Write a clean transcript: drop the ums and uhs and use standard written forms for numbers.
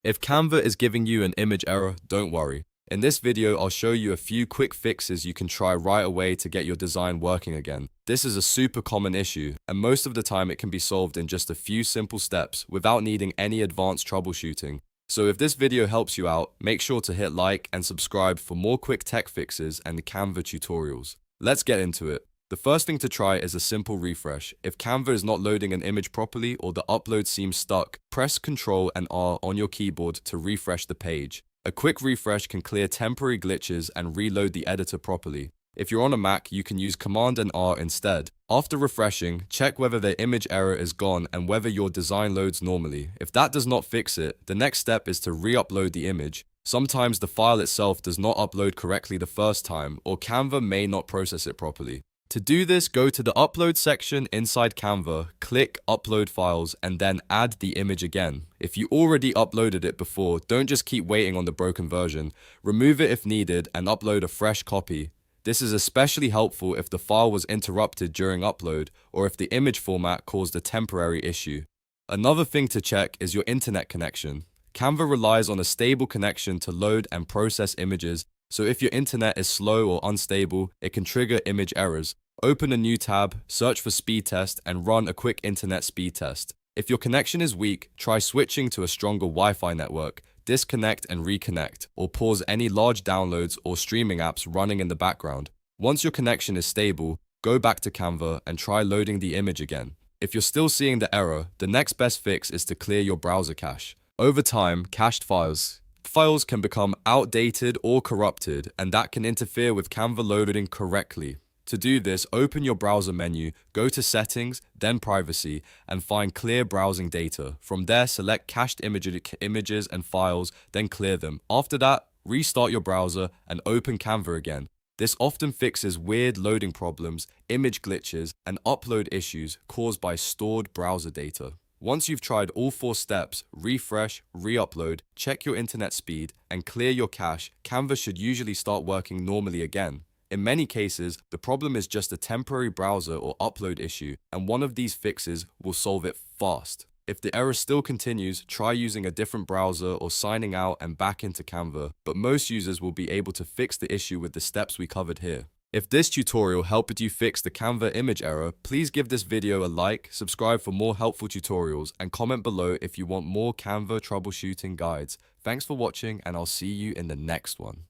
If Canva is giving you an image error, don't worry. In this video, I'll show you a few quick fixes you can try right away to get your design working again. This is a super common issue, and most of the time it can be solved in just a few simple steps without needing any advanced troubleshooting. So if this video helps you out, make sure to hit like and subscribe for more quick tech fixes and Canva tutorials. Let's get into it. The first thing to try is a simple refresh. If Canva is not loading an image properly or the upload seems stuck, press Ctrl and R on your keyboard to refresh the page. A quick refresh can clear temporary glitches and reload the editor properly. If you're on a Mac, you can use Command and R instead. After refreshing, check whether the image error is gone and whether your design loads normally. If that does not fix it, the next step is to re-upload the image. Sometimes the file itself does not upload correctly the first time, or Canva may not process it properly. To do this, go to the Upload section inside Canva, click Upload Files, and then add the image again. If you already uploaded it before, don't just keep waiting on the broken version. Remove it if needed and upload a fresh copy. This is especially helpful if the file was interrupted during upload or if the image format caused a temporary issue. Another thing to check is your internet connection. Canva relies on a stable connection to load and process images, so if your internet is slow or unstable, it can trigger image errors. Open a new tab, search for speed test, and run a quick internet speed test. If your connection is weak, try switching to a stronger Wi-Fi network, disconnect and reconnect, or pause any large downloads or streaming apps running in the background. Once your connection is stable, go back to Canva and try loading the image again. If you're still seeing the error, the next best fix is to clear your browser cache. Over time, cached files can become outdated or corrupted, and that can interfere with Canva loading correctly. To do this, open your browser menu, go to Settings, then Privacy, and find Clear Browsing Data. From there, select cached images and files, then clear them. After that, restart your browser and open Canva again. This often fixes weird loading problems, image glitches, and upload issues caused by stored browser data. Once you've tried all 4 steps, refresh, re-upload, check your internet speed, and clear your cache, Canva should usually start working normally again. In many cases, the problem is just a temporary browser or upload issue, and one of these fixes will solve it fast. If the error still continues, try using a different browser or signing out and back into Canva, but most users will be able to fix the issue with the steps we covered here. If this tutorial helped you fix the Canva image error, please give this video a like, subscribe for more helpful tutorials, and comment below if you want more Canva troubleshooting guides. Thanks for watching, and I'll see you in the next one.